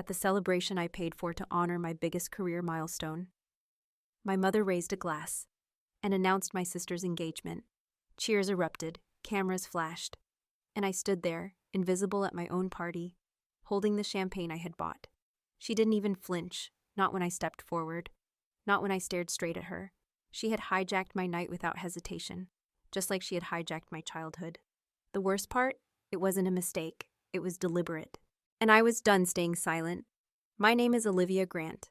at the celebration I paid for to honor my biggest career milestone. My mother raised a glass and announced my sister's engagement. Cheers erupted, cameras flashed, and I stood there, invisible at my own party, holding the champagne I had bought. She didn't even flinch, not when I stepped forward, not when I stared straight at her. She had hijacked my night without hesitation, just like she had hijacked my childhood. The worst part? It wasn't a mistake. It was deliberate. And I was done staying silent. My name is Olivia Grant.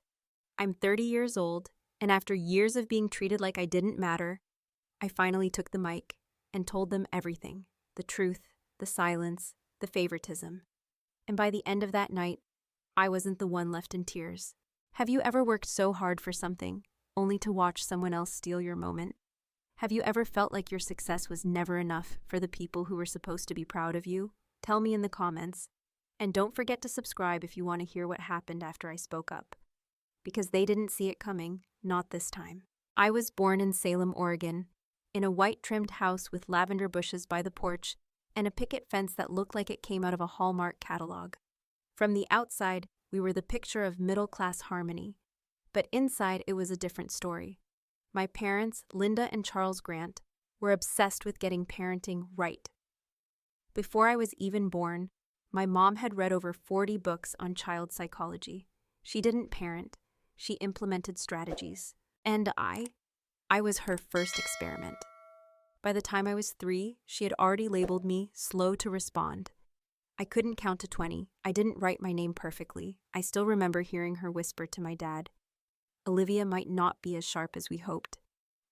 I'm 30 years old, and after years of being treated like I didn't matter, I finally took the mic and told them everything. The truth, the silence, the favoritism. And by the end of that night, I wasn't the one left in tears. Have you ever worked so hard for something, only to watch someone else steal your moment? Have you ever felt like your success was never enough for the people who were supposed to be proud of you? Tell me in the comments. And don't forget to subscribe if you want to hear what happened after I spoke up. Because they didn't see it coming, not this time. I was born in Salem, Oregon, in a white-trimmed house with lavender bushes by the porch and a picket fence that looked like it came out of a Hallmark catalog. From the outside, we were the picture of middle-class harmony, but inside it was a different story. My parents, Linda and Charles Grant, were obsessed with getting parenting right. Before I was even born, my mom had read over 40 books on child psychology. She didn't parent, she implemented strategies. And I was her first experiment. By the time I was 3, she had already labeled me slow to respond. I couldn't count to 20. I didn't write my name perfectly. I still remember hearing her whisper to my dad, "Olivia might not be as sharp as we hoped.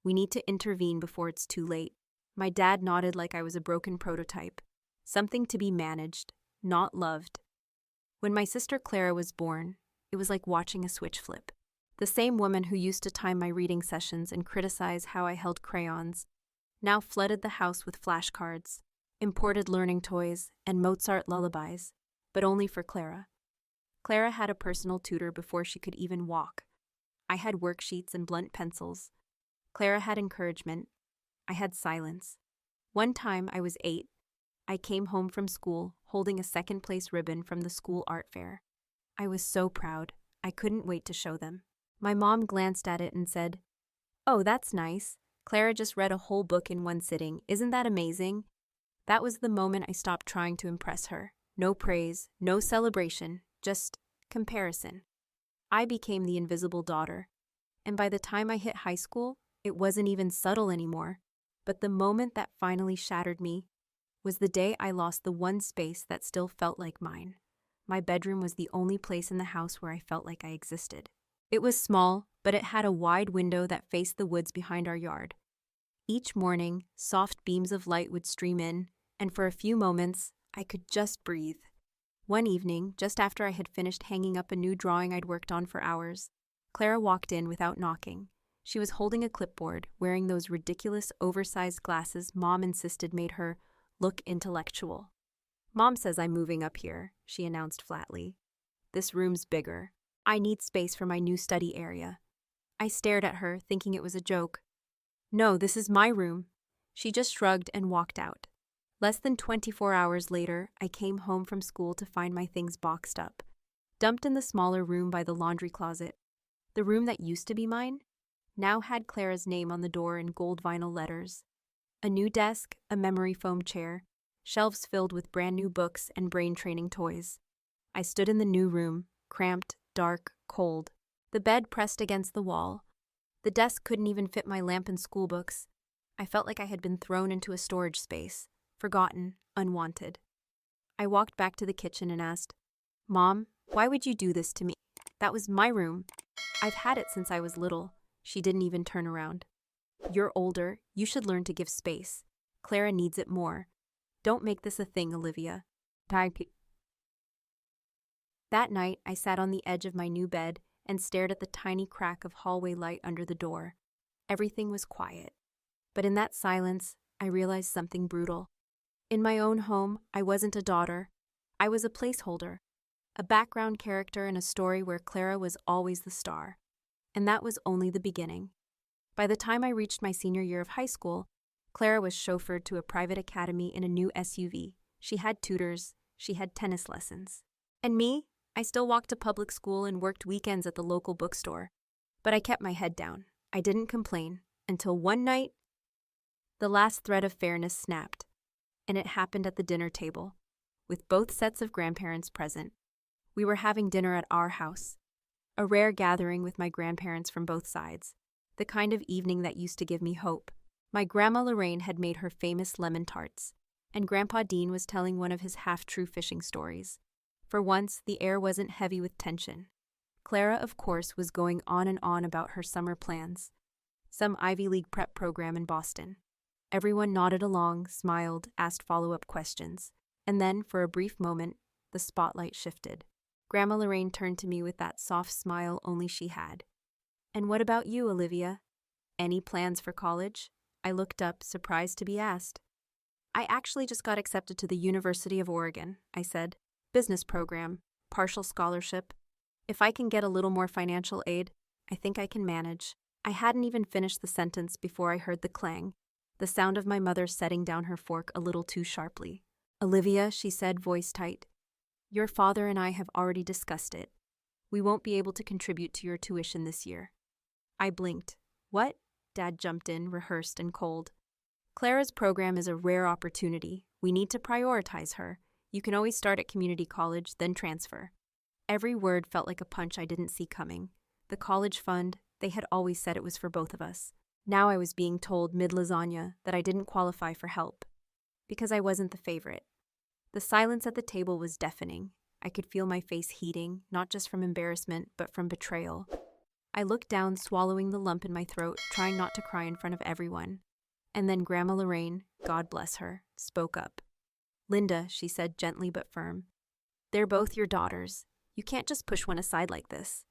We need to intervene before it's too late." My dad nodded like I was a broken prototype, something to be managed, not loved. When my sister Clara was born, it was like watching a switch flip. The same woman who used to time my reading sessions and criticize how I held crayons now flooded the house with flashcards, imported learning toys, and Mozart lullabies, but only for Clara. Clara had a personal tutor before she could even walk. I had worksheets and blunt pencils. Clara had encouragement. I had silence. One time I was 8. I came home from school holding a second-place ribbon from the school art fair. I was so proud. I couldn't wait to show them. My mom glanced at it and said, "Oh, that's nice. Clara just read a whole book in one sitting. Isn't that amazing?" That was the moment I stopped trying to impress her. No praise, no celebration, just comparison. I became the invisible daughter. And by the time I hit high school, it wasn't even subtle anymore. But the moment that finally shattered me was the day I lost the one space that still felt like mine. My bedroom was the only place in the house where I felt like I existed. It was small, but it had a wide window that faced the woods behind our yard. Each morning, soft beams of light would stream in, and for a few moments, I could just breathe. One evening, just after I had finished hanging up a new drawing I'd worked on for hours, Clara walked in without knocking. She was holding a clipboard, wearing those ridiculous oversized glasses Mom insisted made her look intellectual. "Mom says I'm moving up here," she announced flatly. "This room's bigger. I need space for my new study area." I stared at her, thinking it was a joke. "No, this is my room." She just shrugged and walked out. Less than 24 hours later, I came home from school to find my things boxed up, dumped in the smaller room by the laundry closet. The room that used to be mine now had Clara's name on the door in gold vinyl letters. A new desk, a memory foam chair, shelves filled with brand new books and brain training toys. I stood in the new room, cramped, dark, cold. The bed pressed against the wall. The desk couldn't even fit my lamp and schoolbooks. I felt like I had been thrown into a storage space, forgotten, unwanted. I walked back to the kitchen and asked, "Mom, why would you do this to me? That was my room. I've had it since I was little." She didn't even turn around. "You're older. You should learn to give space. Clara needs it more. Don't make this a thing, Olivia." That night, I sat on the edge of my new bed and stared at the tiny crack of hallway light under the door. Everything was quiet. But in that silence, I realized something brutal. In my own home, I wasn't a daughter. I was a placeholder, a background character in a story where Clara was always the star. And that was only the beginning. By the time I reached my senior year of high school, Clara was chauffeured to a private academy in a new SUV. She had tutors. She had tennis lessons. And me? I still walked to public school and worked weekends at the local bookstore. But I kept my head down. I didn't complain until one night, the last thread of fairness snapped, and it happened at the dinner table, with both sets of grandparents present. We were having dinner at our house, a rare gathering with my grandparents from both sides, the kind of evening that used to give me hope. My grandma Lorraine had made her famous lemon tarts, and Grandpa Dean was telling one of his half-true fishing stories. For once, the air wasn't heavy with tension. Clara, of course, was going on and on about her summer plans, some Ivy League prep program in Boston. Everyone nodded along, smiled, asked follow-up questions, and then, for a brief moment, the spotlight shifted. Grandma Lorraine turned to me with that soft smile only she had. "And what about you, Olivia? Any plans for college?" I looked up, surprised to be asked. "I actually just got accepted to the University of Oregon," I said. "Business program, partial scholarship. If I can get a little more financial aid, I think I can manage." I hadn't even finished the sentence before I heard the clang, the sound of my mother setting down her fork a little too sharply. "Olivia," she said, voice tight, "your father and I have already discussed it. We won't be able to contribute to your tuition this year." I blinked. "What?" Dad jumped in, rehearsed and cold. "Clara's program is a rare opportunity. We need to prioritize her. You can always start at community college, then transfer." Every word felt like a punch I didn't see coming. The college fund, they had always said it was for both of us. Now I was being told mid-lasagna that I didn't qualify for help, because I wasn't the favorite. The silence at the table was deafening. I could feel my face heating, not just from embarrassment, but from betrayal. I looked down, swallowing the lump in my throat, trying not to cry in front of everyone. And then Grandma Lorraine, God bless her, spoke up. "Linda," she said gently but firm, "they're both your daughters. You can't just push one aside like this."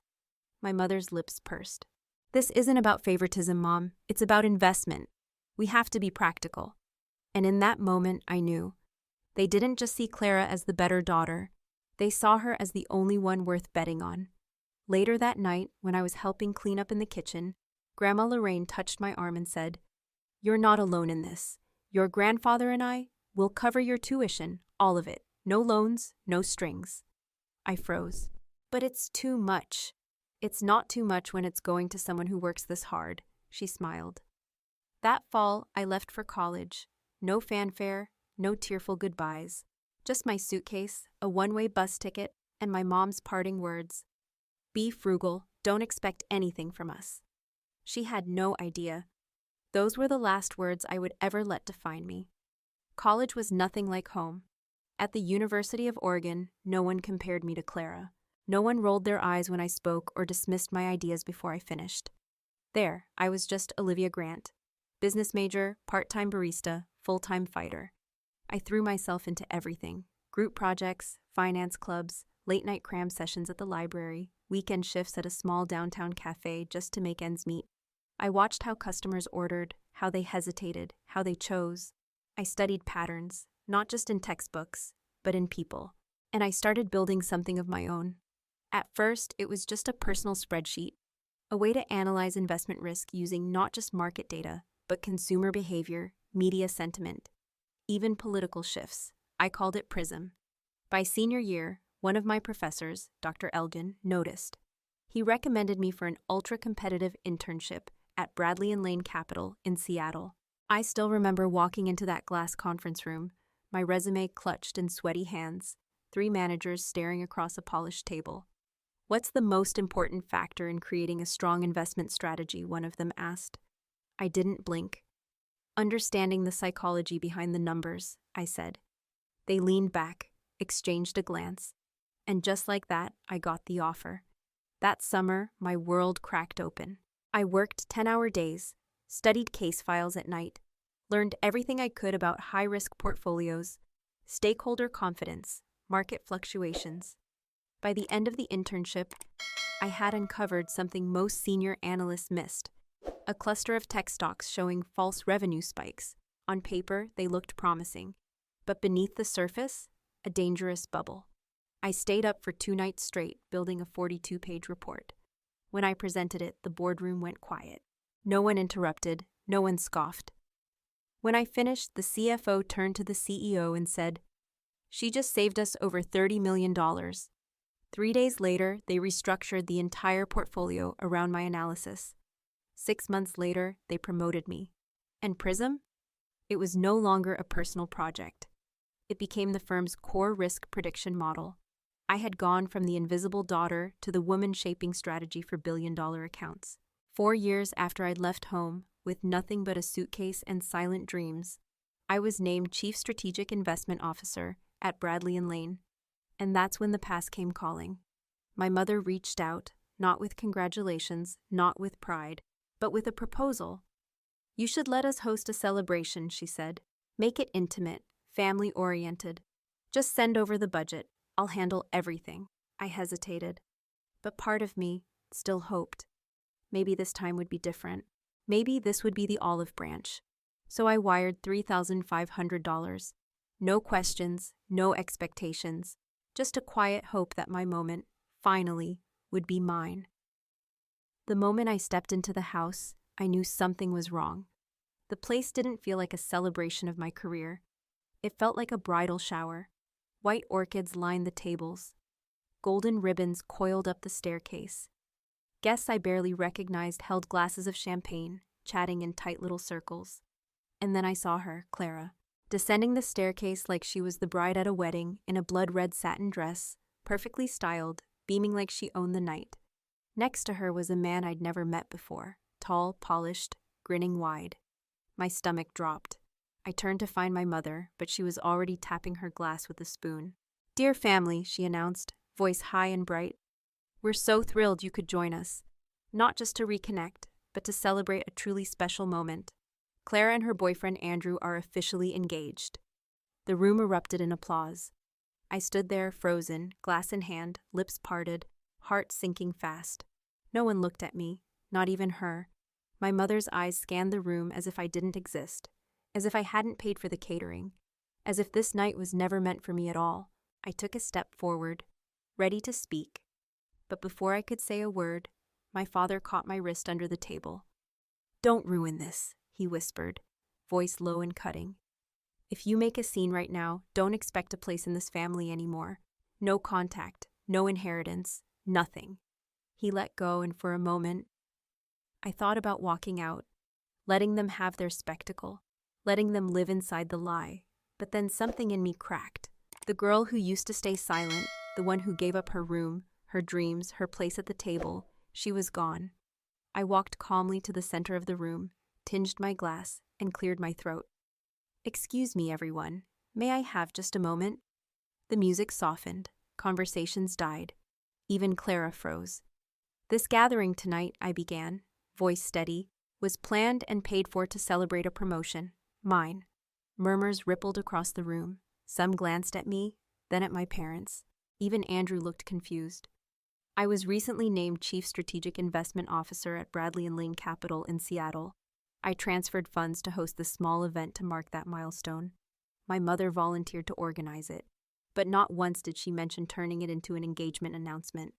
My mother's lips pursed. "This isn't about favoritism, Mom. It's about investment. We have to be practical." And in that moment, I knew. They didn't just see Clara as the better daughter. They saw her as the only one worth betting on. Later that night, when I was helping clean up in the kitchen, Grandma Lorraine touched my arm and said, "You're not alone in this. Your grandfather and I will cover your tuition, all of it. No loans, no strings." I froze. "But it's too much." "It's not too much when it's going to someone who works this hard," she smiled. That fall, I left for college. No fanfare, no tearful goodbyes. Just my suitcase, a one-way bus ticket, and my mom's parting words. "Be frugal, don't expect anything from us." She had no idea. Those were the last words I would ever let define me. College was nothing like home. At the University of Oregon, no one compared me to Clara. No one rolled their eyes when I spoke or dismissed my ideas before I finished. There, I was just Olivia Grant, business major, part-time barista, full-time fighter. I threw myself into everything: group projects, finance clubs, late-night cram sessions at the library, weekend shifts at a small downtown cafe just to make ends meet. I watched how customers ordered, how they hesitated, how they chose. I studied patterns, not just in textbooks, but in people. And I started building something of my own. At first, it was just a personal spreadsheet, a way to analyze investment risk using not just market data, but consumer behavior, media sentiment, even political shifts. I called it PRISM. By senior year, one of my professors, Dr. Elgin, noticed. He recommended me for an ultra-competitive internship at Bradley and Lane Capital in Seattle. I still remember walking into that glass conference room, my resume clutched in sweaty hands, 3 managers staring across a polished table. "What's the most important factor in creating a strong investment strategy?" one of them asked. I didn't blink. "Understanding the psychology behind the numbers," I said. They leaned back, exchanged a glance, and just like that, I got the offer. That summer, my world cracked open. I worked 10-hour days, studied case files at night, learned everything I could about high-risk portfolios, stakeholder confidence, market fluctuations. By the end of the internship, I had uncovered something most senior analysts missed: a cluster of tech stocks showing false revenue spikes. On paper, they looked promising, but beneath the surface, a dangerous bubble. I stayed up for 2 nights straight, building a 42-page report. When I presented it, the boardroom went quiet. No one interrupted, no one scoffed. When I finished, the CFO turned to the CEO and said, "She just saved us over $30 million. 3 days later, they restructured the entire portfolio around my analysis. 6 months later, they promoted me. And Prism? It was no longer a personal project. It became the firm's core risk prediction model. I had gone from the invisible daughter to the woman shaping strategy for billion-dollar accounts. 4 years after I'd left home, with nothing but a suitcase and silent dreams, I was named Chief Strategic Investment Officer at Bradley & Lane. And that's when the past came calling. My mother reached out, not with congratulations, not with pride, but with a proposal. "You should let us host a celebration," she said. "Make it intimate, family-oriented. Just send over the budget. I'll handle everything." I hesitated, but part of me still hoped. Maybe this time would be different. Maybe this would be the olive branch. So I wired $3,500. No questions, no expectations, just a quiet hope that my moment, finally, would be mine. The moment I stepped into the house, I knew something was wrong. The place didn't feel like a celebration of my career. It felt like a bridal shower. White orchids lined the tables. Golden ribbons coiled up the staircase. Guests I barely recognized held glasses of champagne, chatting in tight little circles. And then I saw her, Clara, descending the staircase like she was the bride at a wedding in a blood-red satin dress, perfectly styled, beaming like she owned the night. Next to her was a man I'd never met before, tall, polished, grinning wide. My stomach dropped. I turned to find my mother, but she was already tapping her glass with a spoon. "Dear family," she announced, voice high and bright. "We're so thrilled you could join us. Not just to reconnect, but to celebrate a truly special moment. Clara and her boyfriend Andrew are officially engaged." The room erupted in applause. I stood there, frozen, glass in hand, lips parted, heart sinking fast. No one looked at me, not even her. My mother's eyes scanned the room as if I didn't exist, as if I hadn't paid for the catering, as if this night was never meant for me at all. I took a step forward, ready to speak. But before I could say a word, my father caught my wrist under the table. "Don't ruin this," he whispered, voice low and cutting. "If you make a scene right now, don't expect a place in this family anymore. No contact, no inheritance, nothing." He let go, and for a moment, I thought about walking out, letting them have their spectacle, letting them live inside the lie. But then something in me cracked. The girl who used to stay silent, the one who gave up her room, her dreams, her place at the table, she was gone. I walked calmly to the center of the room, tinged my glass, and cleared my throat. "Excuse me, everyone. May I have just a moment?" The music softened. Conversations died. Even Clara froze. "This gathering tonight," I began, voice steady, "was planned and paid for to celebrate a promotion. Mine." Murmurs rippled across the room. Some glanced at me, then at my parents. Even Andrew looked confused. I was recently named Chief Strategic Investment Officer at Bradley & Lane Capital in Seattle. I transferred funds to host the small event to mark that milestone. My mother volunteered to organize it, but not once did she mention turning it into an engagement announcement.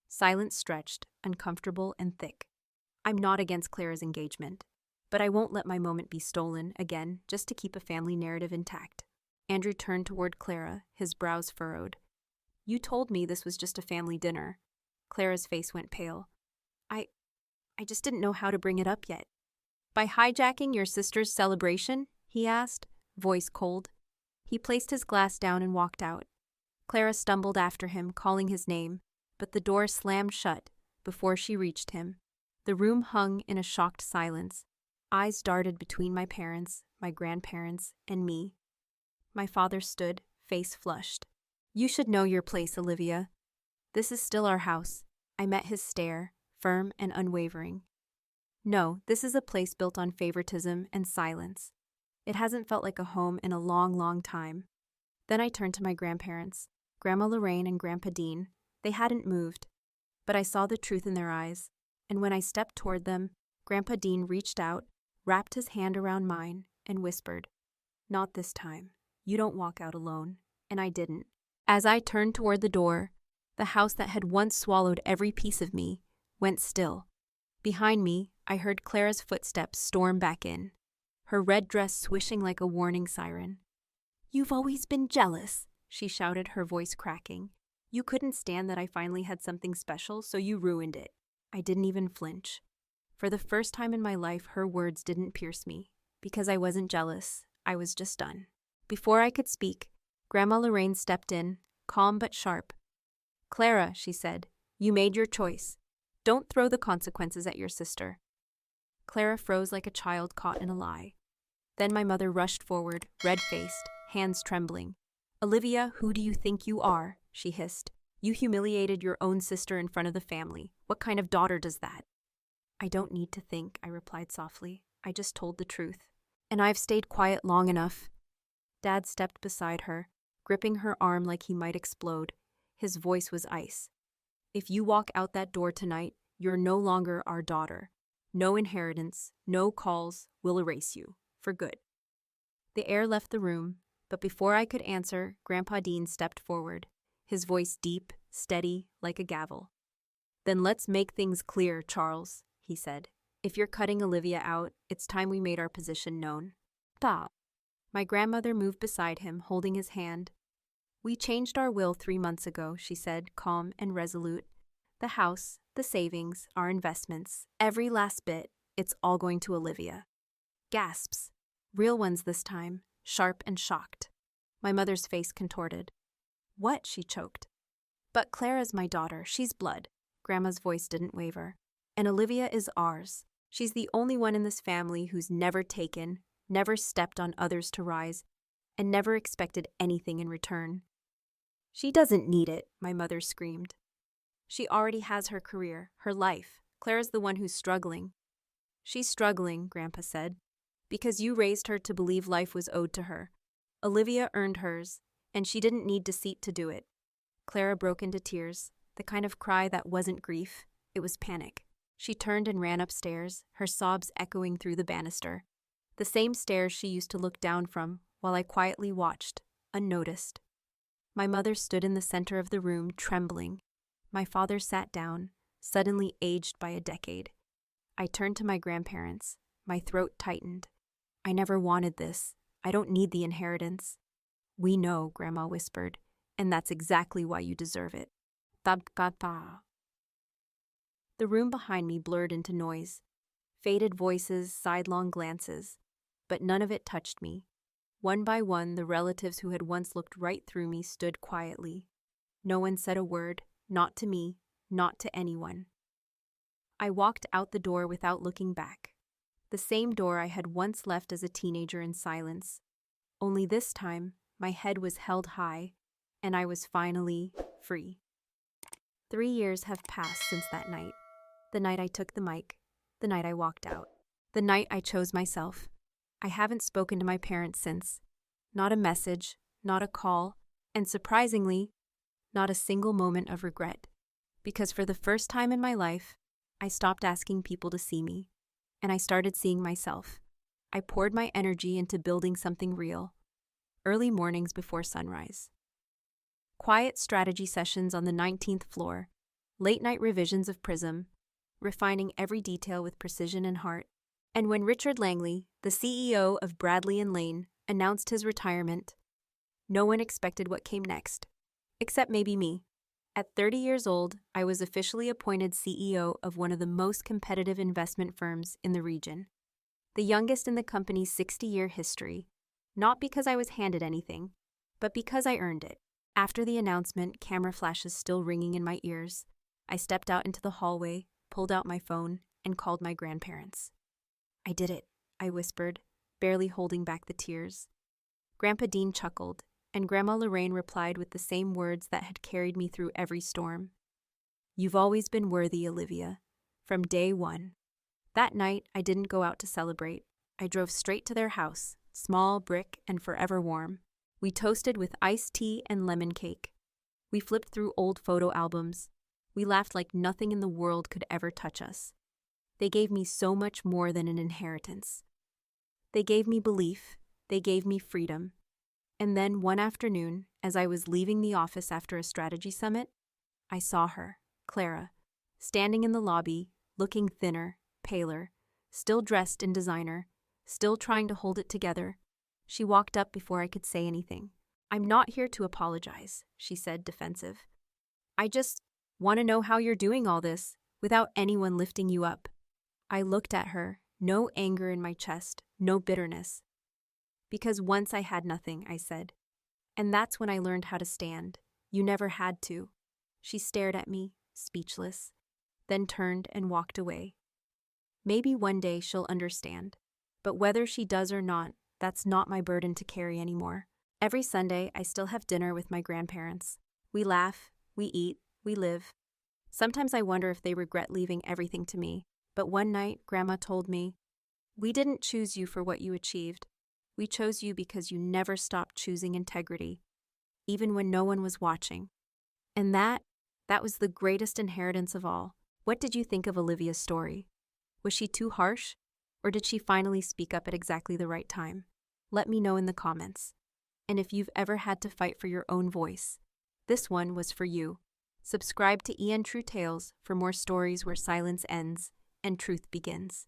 Silence stretched, uncomfortable and thick. I'm not against Clara's engagement, but I won't let my moment be stolen again just to keep a family narrative intact. Andrew turned toward Clara, his brows furrowed. "You told me this was just a family dinner." Clara's face went pale. I just didn't know how to bring it up yet." "By hijacking your sister's celebration?" he asked, voice cold. He placed his glass down and walked out. Clara stumbled after him, calling his name, but the door slammed shut before she reached him. The room hung in a shocked silence. Eyes darted between my parents, my grandparents, and me. My father stood, face flushed. "You should know your place, Olivia. This is still our house." I met his stare, firm and unwavering. "No, this is a place built on favoritism and silence. It hasn't felt like a home in a long, long time." Then I turned to my grandparents, Grandma Lorraine and Grandpa Dean. They hadn't moved, but I saw the truth in their eyes, and when I stepped toward them, Grandpa Dean reached out, wrapped his hand around mine, and whispered, "Not this time. You don't walk out alone." And I didn't. As I turned toward the door, the house that had once swallowed every piece of me went still. Behind me, I heard Clara's footsteps storm back in, her red dress swishing like a warning siren. "You've always been jealous," she shouted, her voice cracking. You couldn't stand that I finally had something special, so you ruined it. I didn't even flinch. For the first time in my life, her words didn't pierce me. Because I wasn't jealous, I was just done. Before I could speak, Grandma Lorraine stepped in, calm but sharp. "Clara," she said, "you made your choice. Don't throw the consequences at your sister." Clara froze like a child caught in a lie. Then my mother rushed forward, red-faced, hands trembling. "Olivia, who do you think you are?" she hissed. "You humiliated your own sister in front of the family. What kind of daughter does that?" "I don't need to think," I replied softly. "I just told the truth. And I've stayed quiet long enough." Dad stepped beside her, gripping her arm like he might explode. His voice was ice. "If you walk out that door tonight, you're no longer our daughter. No inheritance, no calls, we'll erase you. For good." The air left the room, but before I could answer, Grandpa Dean stepped forward, his voice deep, steady, like a gavel. "Then let's make things clear, Charles," he said. "If you're cutting Olivia out, it's time we made our position known." "Pa." My grandmother moved beside him, holding his hand. "We changed our will 3 months ago," she said, calm and resolute. "The house, the savings, our investments, every last bit, it's all going to Olivia." Gasps. Real ones this time, sharp and shocked. My mother's face contorted. "What?" she choked. "But Clara's my daughter, she's blood." Grandma's voice didn't waver. "And Olivia is ours. She's the only one in this family who's never taken, never stepped on others to rise, and never expected anything in return." "She doesn't need it," my mother screamed. "She already has her career, her life. Clara's the one who's struggling." "She's struggling," Grandpa said, "because you raised her to believe life was owed to her. Olivia earned hers, and she didn't need deceit to do it." Clara broke into tears, the kind of cry that wasn't grief, it was panic. She turned and ran upstairs, her sobs echoing through the banister. The same stairs she used to look down from, while I quietly watched, unnoticed. My mother stood in the center of the room, trembling. My father sat down, suddenly aged by a decade. I turned to my grandparents. My throat tightened. "I never wanted this. I don't need the inheritance." "We know," Grandma whispered, "and that's exactly why you deserve it." Tabkata. The room behind me blurred into noise. Faded voices, sidelong glances. But none of it touched me. One by one, the relatives who had once looked right through me stood quietly. No one said a word, not to me, not to anyone. I walked out the door without looking back. The same door I had once left as a teenager in silence. Only this time, my head was held high, and I was finally free. 3 years have passed since that night. The night I took the mic, the night I walked out, the night I chose myself. I haven't spoken to my parents since. Not a message, not a call, and surprisingly, not a single moment of regret. Because for the first time in my life, I stopped asking people to see me, and I started seeing myself. I poured my energy into building something real. Early mornings before sunrise. Quiet strategy sessions on the 19th floor, late-night revisions of Prism, refining every detail with precision and heart. And when Richard Langley, the CEO of Bradley and Lane, announced his retirement, no one expected what came next, except maybe me. At 30 years old, I was officially appointed CEO of one of the most competitive investment firms in the region, the youngest in the company's 60-year history, not because I was handed anything, but because I earned it. After the announcement, camera flashes still ringing in my ears, I stepped out into the hallway, pulled out my phone, and called my grandparents. "I did it," I whispered, barely holding back the tears. Grandpa Dean chuckled, and Grandma Lorraine replied with the same words that had carried me through every storm. "You've always been worthy, Olivia, from day one." That night, I didn't go out to celebrate. I drove straight to their house, small, brick, and forever warm. We toasted with iced tea and lemon cake. We flipped through old photo albums. We laughed like nothing in the world could ever touch us. They gave me so much more than an inheritance. They gave me belief. They gave me freedom. And then one afternoon, as I was leaving the office after a strategy summit, I saw her, Clara, standing in the lobby, looking thinner, paler, still dressed in designer, still trying to hold it together. She walked up before I could say anything. "I'm not here to apologize," she said, defensive. I just want to know how you're doing all this without anyone lifting you up. I looked at her, no anger in my chest, no bitterness. Because once I had nothing, I said. And that's when I learned how to stand. You never had to. She stared at me, speechless, then turned and walked away. Maybe one day she'll understand. But whether she does or not, that's not my burden to carry anymore. Every Sunday, I still have dinner with my grandparents. We laugh, we eat, we live. Sometimes I wonder if they regret leaving everything to me. But one night, Grandma told me, "We didn't choose you for what you achieved. We chose you because you never stopped choosing integrity, even when no one was watching." And that was the greatest inheritance of all. What did you think of Olivia's story? Was she too harsh? Or did she finally speak up at exactly the right time? Let me know in the comments. And if you've ever had to fight for your own voice, this one was for you. Subscribe to EN True Tales for more stories where silence ends and truth begins.